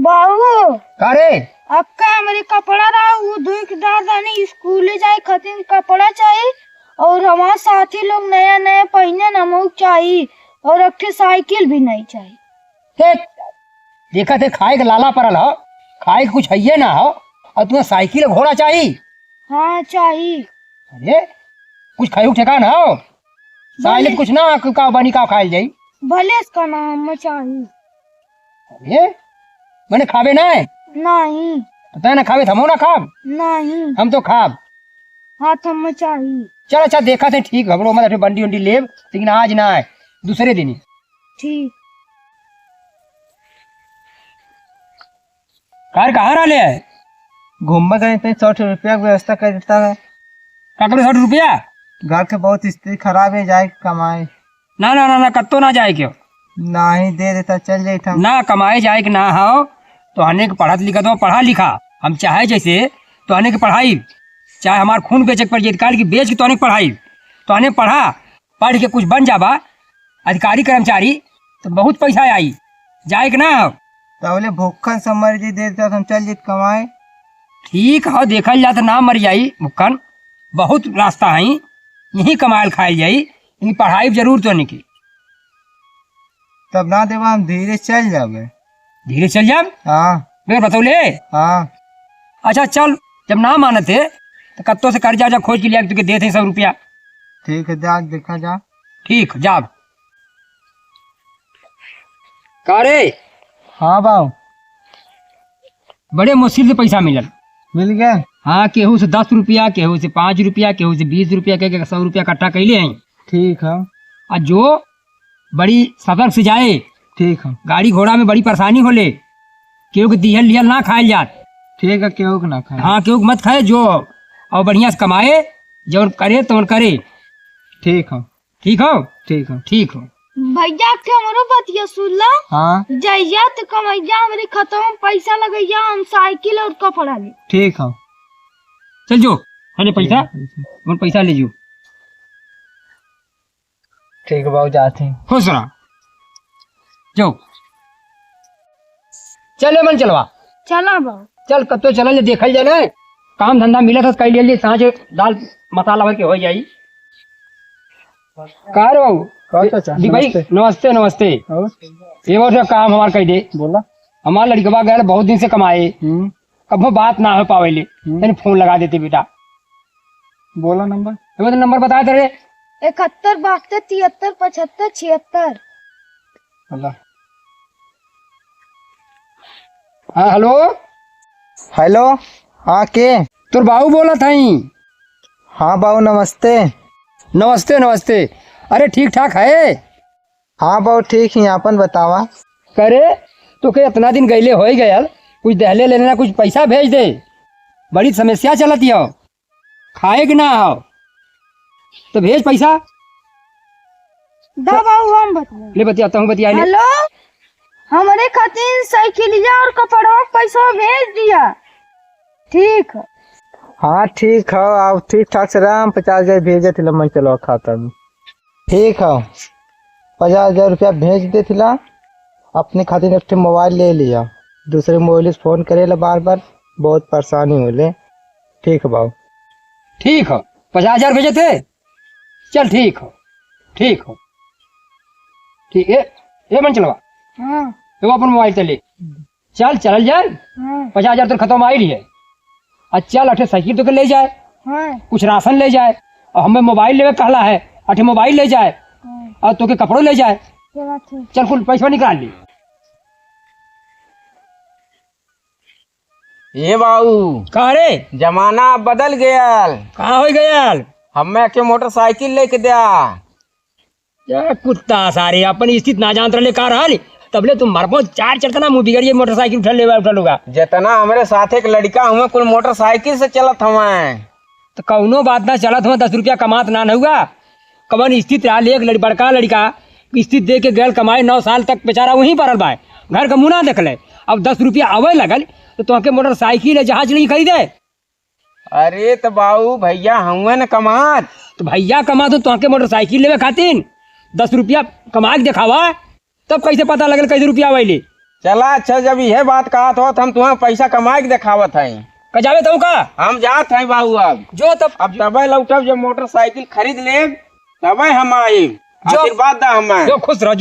बाबू का रे? अब का हमारे कपड़ा रहा वो धोई के दादानी स्कूल जाए खातिर कपड़ा चाहिए और हमारे साथी लोग नया नया पहने नमक चाहिए और अब के साइकिल भी नहीं चाहिए। देख देखा थे खाए के लाला परल हो, खाए के कुछ है ना हो और तुम्हें साइकिल घोड़ा चाहिए। हाँ चाहिए। अरे कुछ खाई ठेकाना हो साइकिल कुछ ना का बनी का खाए जाई भले इसका नाम चाहिए। अरे मैंने खावे ना है नहीं पता है ना खावे थमो ना खाब नहीं हम तो खाब। हाथ हम चाहिए। चल अच्छा देखा थे ठीक घबरो मत बंडी उंडी लेब लेकिन आज ना है दूसरे दिन ही। ठीक। कार कहाँ रहा है? घूमने गए थे 100 रुपया व्यवस्था कर देता है। का करे 100 रुपया? घर के बहुत स्थिति खराब है, जाए कमाए। ना ना ना ना कत्तो ना जाए क्यों ना ही दे देता चल जाए ना कमाए जाए कि ना हो तो हने के पढ़त लिखा तो पढ़ा लिखा हम चाहे जैसे तो हने के पढ़ाई चाहे हमार खून बेचे पर काल की बेच के तो हने पढ़ाई तो हने पढ़ा पढ़ के कुछ बन जाबा अधिकारी कर्मचारी तो बहुत पैसा आई जाए कि ना हो तो भूखन समर जी दे देता हम चल जाते कमाए। ठीक है देखल जा तो ना मर जाई भुक्कन बहुत रास्ता है यही कमाल खायल जाई लेकिन पढ़ाई जरूर तो नहीं की। तब ना देवा हम धीरे चल जाबे। धीरे चल जाब? हाँ बेर बतौले। हाँ अच्छा चल जब ना मानते तो कत्तो से कर्जा जा खोज के लिया तुके देते 100 रुपया। ठीक है जा देखा जा। ठीक जाब का रे? हाँ बाबू बड़े मुश्किल से पैसा मिलल। मिल गया? हाँ केहू से 10 रुपया केहू से 5 रुपया केहू से 20 रुपया के 100 रुपया इकट्ठा कैले हैं। ठीक है। और जो बड़ी सतर्क से जाए ठीक है। गाड़ी घोड़ा में बड़ी परेशानी होले केहू के दिहल लिहल ना खायल जात। ठीक है केहू के ना खाए। हाँ केहू के मत खाए जो और बढ़िया से कमाए जौन करे तौन करे। ठीक है। ठीक हो? ठीक है। ठीक हो भैया के हमारो बतिया सुन ला। हाँ जैया तो कमैया हमारे खाता में पैसा लगैया हम साइकिल और कपड़ा ले। ठीक है। चल जो है पैसा और पैसा ले जो। ठीक है बाबू जाते हैं। खुश रहा जो चले मन चलवा चला बाबू चल कत्तो चल देखल जाए ना काम धंधा मिला था कई लिए सांझ दाल मसाला भर के हो जाई। का रे बाबू दी भाई नमस्ते नमस्ते। ये वो काम हमार कह दे बोला हमार लड़कवा गए बहुत दिन से कमाए कभी बात ना हो पावेले तनी फोन लगा देते बेटा। बोला नंबर। वो तो नंबर बताए तेरे 71 72 73 75 76। अल्लाह। हाँ हेलो हेलो हाँ के तोर बाबू बोला था हाँ बाबू नमस्ते। नमस्ते नमस्ते। अरे ठीक ठाक है? हाँ बाबू ठीक है अपन बतावा। करे तो के इतना दिन गईले हो ही गया कुछ दहले लेना कुछ पैसा भेज दे बड़ी समस्या चलती हो खाए कि ना हो तो भेज पैसा। दा बाबू हम बता ले बतियाता हूँ बतिया ले। हेलो हमारे खातिर साइकिलिया और कपड़ा पैसा भेज दिया। ठीक है। हाँ ठीक है आप ठीक ठाक से राम 50,000 भेजे थे मैं चलो खाता में। ठीक है 50,000 रुपया भेज दे थिला अपने खातिर एक मोबाइल ले लिया दूसरे मोबाइल से फोन करे ला बार बार बहुत परेशानी होले। ठीक है बाबू। ठीक हो 50,000 भेजे थे चल ठीक हो ठीक हो ठीक है ये मन चलवा। हाँ तो अपन मोबाइल चले चल चल जाए हाँ 50,000 तो खत्म आई है। अच्छा चल अठे साइकिल तो ले जाए हाँ कुछ राशन ले जाए और हमें मोबाइल लेवे कहला है अठे मोबाइल ले जाए और तो के कपड़ों ले जाए। चल कुल पैसा निकाल ली। ये बाबू कहा रे जमाना बदल गया। कहाँ हो गया हमें के मोटरसाइकिल लेके दिया। या कुत्ता सारे अपन स्थित ना जानत रहे का रहा तबले तुम मरबो 4 चढ़ता मुँह बिगड़िए मोटरसाइकिल उठा लूगा। जितना हमारे साथ एक लड़का हुआ कुल मोटरसाइकिल से चलत हमें तो कौनो बात ना चलत हुआ 10 रुपया कमात ना हुआ कवन स्थित रहा एक बड़का लड़का स्थित दे के गैल कमाए 9 साल तक बेचारा वहीं पड़ल बा घर का मुँह ना देख ले अब 10 रुपया आवे लगल तो तुहके मोटरसाइकिल जहाज नहीं खरीदे। अरे तो बाबू भैया हुए न कमात तो भैया कमा तो तुहके मोटरसाइकिल लेवे खातिर 10 रुपया कमा के दिखावा तब कैसे पता लगल कैसे रुपया आवे। चला अच्छा, जब यह बात कहा तो हम तुम्हें पैसा कमा के दिखावत है। कजावे तो का हम जात हैं बाबू, जो तब अब तबे लौटब जब मोटरसाइकिल खरीद ले तबे हम आई। जो- आशीर्वाद दा हमें। जो खुश रहो,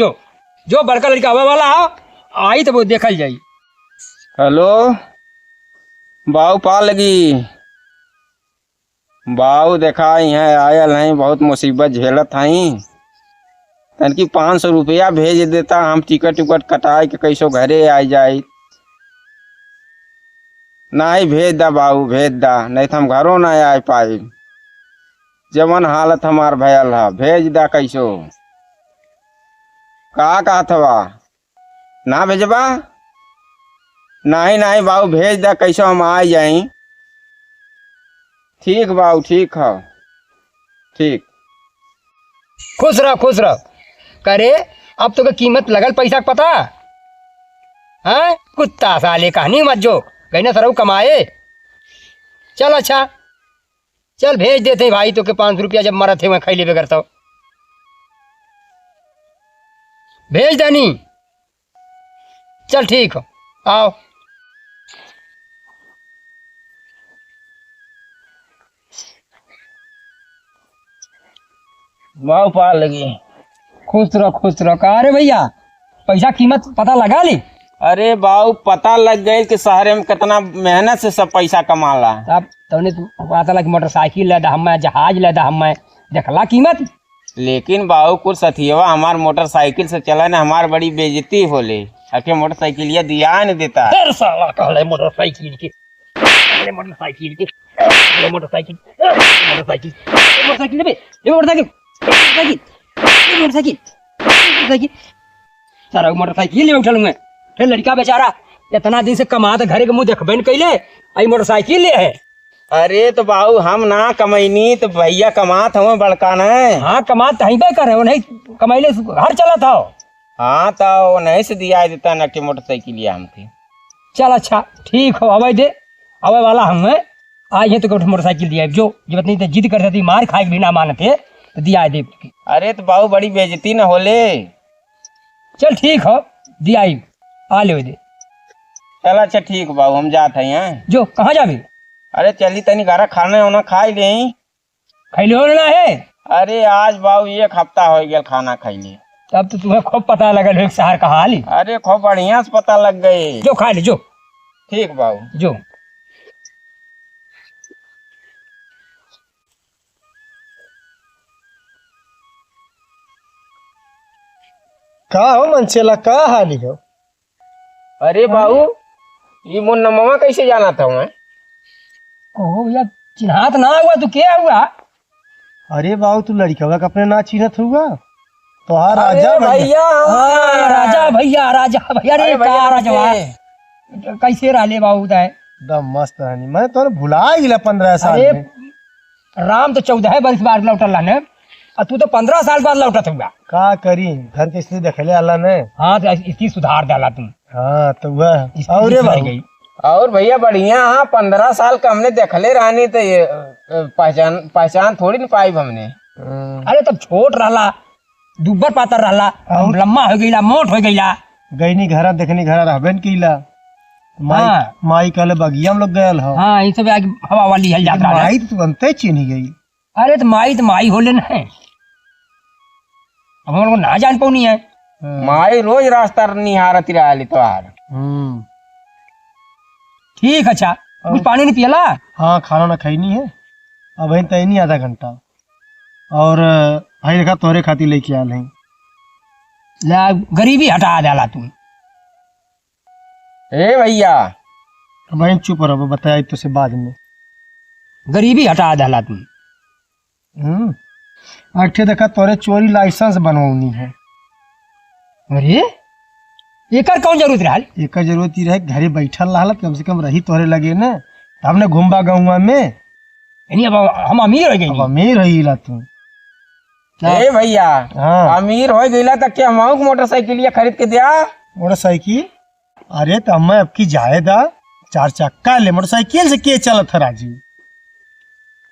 जो बड़का लड़का आवे वाला हो आई तो वो देखल जाई। हेलो बाऊ पा लगी बाऊ, देखा यहाँ आयल हैं, बहुत मुसीबत झेलत हैं। तनकी 500 रुपया भेज देता, हम टिकट उकट कटाए के कैसो घरे आ जाए। नहीं भेज दा बाऊ, भेज दा, नहीं तो हम घरों ना आ पाए। जवन हालत हमार भयल है, भेज दा कैसो। का कहत हवा ना भेजबा? नहीं नहीं बाऊ, भेज दा कैसो हम आ जाई। ठीक बाऊ, ठीक है, ठीक। खुश रह करे। अब तो का कीमत लगल पैसा का पता है? कुत्ता साले कहानी मत जो गई ना सरऊ कमाए। चल अच्छा, चल भेज देते भाई तो के 500 रुपया जब मरत थे मैं खैले बगैर तो भेज देनी। चल ठीक हो, आओ। बाऊ पा लगी। खुश रहो। कहा रे भैया पैसा कीमत पता लगा ली? अरे बाऊ पता लग गई कि शहर में कितना मेहनत से सब पैसा कमाला। अब तूने पता लगा मोटरसाइकिल ले दा हमें, जहाज ले दा हमें, देखला कीमत। लेकिन बाऊ कुछ सथियवा हमार मोटरसाइकिल से चला न, हमार बड़ी बेइज्जती होले। अके मोटरसाइकिल ये दिया न देता। फिर साला कहले मोटरसाइकिल के, कहले मोटरसाइकिल के, कहले मोटरसाइकिल, मोटरसाइकिल, मोटरसाइकिल ले, ये मोटरसाइकिल, मोटरसाइकिल, मोटरसाइकिल, मोटरसाइकिल, सारा मोटरसाइकिल ले उठल मैं। फिर लड़का बेचारा इतना दिन से कमा तो घरे के मुंह देखबे न कैले, आई मोटरसाइकिल ले है। अरे तो बाऊ हम ना कमैनी तो भैया कमात हमें बड़का न। हाँ कमा तही पे करे, वो नहीं कमाइले हर चला था। हाँ तो वो नहीं से दिया देता न कि मोटरसाइकिल ये हमके। चल अच्छा ठीक हो, अवे दे अवे वाला हमें आज है तो मोटरसाइकिल दिया जो जब नहीं तो जिद करते थी मार खाए भी ना मानते तो दिया दे। अरे तो बाऊ बड़ी बेइज्जती न होले। चल ठीक हो, दिया आ ले दे। चल अच्छा ठीक बाऊ, हम जाते हैं यहाँ। जो कहाँ जाबे? अरे चली तनी घर खाना होना खाई ले। खैले हो ना है? अरे आज बाऊ 1 हफ्ता हो गया खाना खैले। तब तो तुम्हें खूब पता लगल है शहर का हाल। अरे खूब बढ़िया से पता लग गए। जो खा ले जो। ठीक बाऊ। जो का हो मनचेला, का हाली हो? अरे बाऊ ये मुन्ना मामा कैसे जाना था मैं? ओ भैया चिन्हात ना हुआ तो क्या हुआ? अरे बाबू तू लड़का का अपने ना चिन्हत हुआ तो हाँ अरे राजा भैया। भैया हाँ, राजा भैया रे अरे भैया, का राजा नमस्ते। कैसे रहले बाबू दाए? एकदम मस्त रहनी, मैं तो भुला गिला 15 साल अरे में। राम तो 14 वर्ष बाद लौटल ने, और तू तो 15 साल बाद लौटत हुआ। का करी, घर के स्थिति देखले अल्लाह ने। हाँ तो इसकी सुधार डाला तुम। हाँ तो वह इसकी और रे सुधर बाबू गई। और भैया बढ़िया। हाँ 15 साल का हमने देखले रहनी तो ये पहचान थोड़ी न पाई हमने। अरे तब छोट रहला, दुब्बर पातर रहला, लम्बा हो गईला, मोट हो गईला। गईनी घरा देखनी घरा रहबे न कीला। माई हाँ। माई कहले बगिया हम लोग गयल हो। हाँ ये सब आगे हवा वाली हल जाता है। माई तो बनते चिन्ह गई। अरे तो माई होले न है, हम लोग को ना जान पाऊनी है। माई रोज रास्ता निहारती रही तो यार। ठीक अच्छा, कुछ पानी नहीं पियला? हाँ खाना ना खैनी है, अब वही तैनी आधा घंटा। और भाई देखा तोहरे खातिर लेके आल हैं। ला गरीबी हटा डाला तुम। ए भैया अब वही चुप रहो, बताया तो से बाद में। गरीबी हटा डाला तुम। अठे देखा तोरे चोरी लाइसेंस बनवानी है। अरे एकर कौन जरूरत रहा? एक जरूरत ही रहे, घरे बैठल रहा कम से कम रही तोरे लगे न। हमने घूमबा गौवा में, यानी अब हम अमीर हो गए। अब अमीर रहीला तू। ए भैया हाँ अमीर हो गईला तक के हम मोटरसाइकिल खरीद के दिया। मोटरसाइकिल, अरे तो हमें अब की जायदा 4 चक्का ले, मोटरसाइकिल से के चलत है राजू।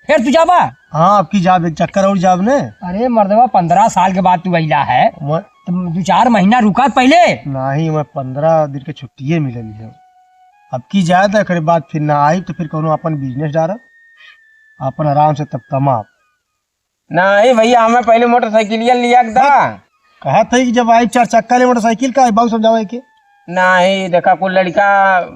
फिर तू जाबा? हाँ अब की जाब, एक चक्कर और जाब ने। अरे मर्दवा 15 साल के बाद तू अइला है, तो 2-4 महीना रुका पहले। नहीं मैं 15 दिन के छुट्टिए मिलल है। अब की ज्यादा करे बाद फिर ना आई तो फिर कोनो अपन बिजनेस डारब, अपन आराम से तब कमा। नहीं भैया हमें पहले मोटरसाइकिलिया लिया के दा। कहा था कि जब आई 4 चक्का ले मोटरसाइकिल का बाबू समझावे के। नहीं देखा कुल लड़का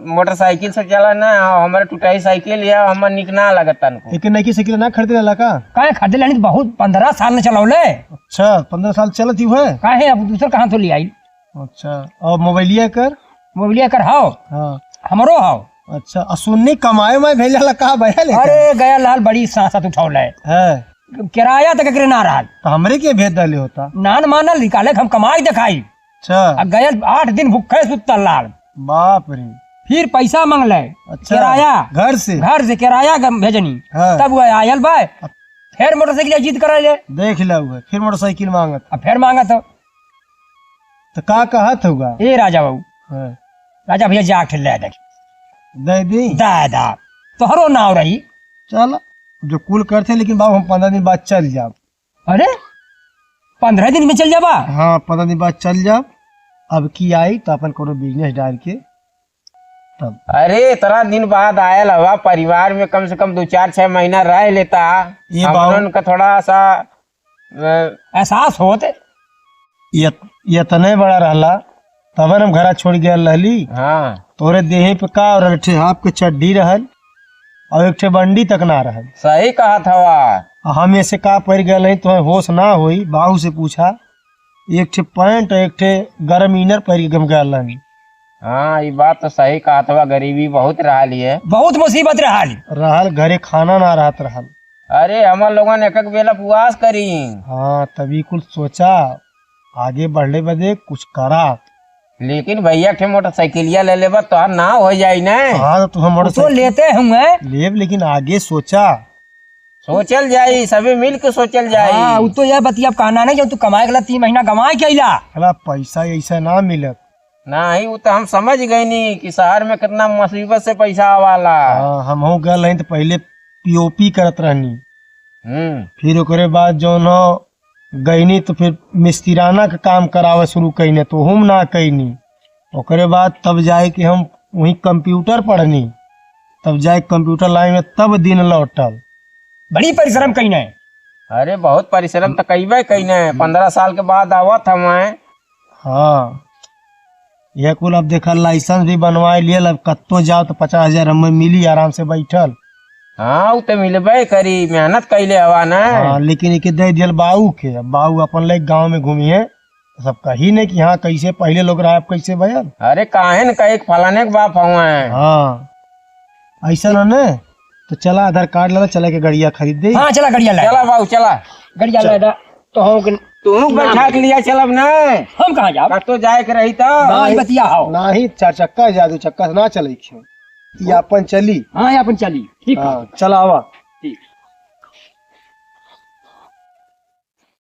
मोटरसाइकिल से चला ना, हमारे टूटाई साइकिल है, हमारे निक ना लगता उनको। लेकिन नई साइकिल ना खरीदे ला का? काहे खरीदे लानी बहुत 15 साल ने चलौले। अच्छा 15 साल चलत ही है। काहे अब दूसर कहाँ तो ले आई। अच्छा और मोबाइलिया कर? मोबिलिया कर हाओ हाँ हमरो हाओ। अच्छा और सुन्नी कमाए में भेजा ला का भैया ले? अरे गया लाल बड़ी सांसत उठौले है किराया तक करे ना रहा। तो हमरे के भेज डाले होता। नान मानल निकाले हम कमाई दिखाई। अच्छा गया 8 दिन भूखे सुतल लाल। बाप रे। फिर पैसा मांगले। अच्छा किराया घर से किराया भेजनी। हाँ। तब वो आयल भाई फिर मोटरसाइकिल जीत कर ले। देख ला हुआ फिर मोटरसाइकिल मांगत। अब फिर मांगा तो का कहत होगा? ए राजा बाबू हाँ। राजा भैया जा ले देखी दे दी दादा तोहरो नाव रही। चल जो कुल करते लेकिन बाबू हम 15 दिन बाद चल जाब। अरे 15 दिन में चल जाबा? हाँ 15 दिन बाद चल जाब। अब की आई तो अपन कोनो बिजनेस डाल के तब। अरे इतना दिन बाद आयल हवा, परिवार में कम से कम 2-4-6 महीना रह लेता। ये हमन का थोड़ा सा एहसास होते। ये तने बड़ा रहला तब हम घरा छोड़ गया रहली। हाँ तोरे देहे पे का और एक ठे हाफ के चड्डी रहल और एक ठे बंडी तक ना रहल। सही कहा था। हम ऐसे का पड़ गए नहीं तो होश ना हुई। बाबू से पूछा एक ठे पैंट एक ठे गरम इनर पहन के गम गया। हाँ ये बात तो सही कहा था, गरीबी बहुत रही है, बहुत मुसीबत रहल घरे खाना ना रहत रहल। अरे हमारे लोगों ने एक बेला उपवास करी। हाँ तभी कुछ सोचा आगे बढ़ने बदे कुछ करा। लेकिन भैया के मोटरसाइकिलिया ले लेबा तो ना हो जाई ना। हाँ तो हम तो मोटरसाइकिल लेते होंगे लेब लेकिन आगे सोचा। सोचल जाई, सभी मिल के सोचल जाई। हाँ वो तो यह बतिया कहना नहीं जब तू कमाए गला 3 महीना कमाए कैला। अला पैसा ऐसा ना मिलत। नहीं वो तो हम समझ गए नी कि शहर में कितना मुसीबत से पैसा आवाला। हाँ हम हो गए नहीं तो पहले पीओपी करत रहनी। हम्म फिर ओकरे बाद जो न गईनी तो फिर मिस्तिराना का काम करावे शुरू कईने तो हम ना कईनी। ओकरे बाद तब जाए कि हम वही कंप्यूटर पढ़नी, तब जाए कंप्यूटर लाइन में तब दिन लौटल। बड़ी परिश्रम कही है। अरे बहुत परिश्रम तो कईबे कईने। 15 साल के बाद आवत हमें। हाँ यह कुल अब देखा लाइसेंस भी बनवाए लिए। अब कत्तो जाओ तो 50,000 हमें मिली आराम से बैठल। हाँ वो तो मिलबे करी, मेहनत कैले हवा ना। हाँ लेकिन एक दे दियल बाऊ के। अब बाऊ अपन ले गांव में घूमी है तो सब कही नहीं कि हाँ कैसे पहले लोग रहा कैसे भयल। अरे काहे न कहे फलाने के बाप हुए। हाँ ऐसा न तो चला आधार कार्ड ला चला के गड़िया खरीद दे। हाँ चला गड़िया ला। चला बाबू चला। गड़िया ला तो हम तू बैठा के लिया चलब ना। हम कहाँ जाब? तो जाए के रही तो नहीं बतिया हो। ना ही 4 चक्का जादू चक्का से ना चले। ये अपन चली। हाँ अपन चली ठीक। हाँ चला आवा।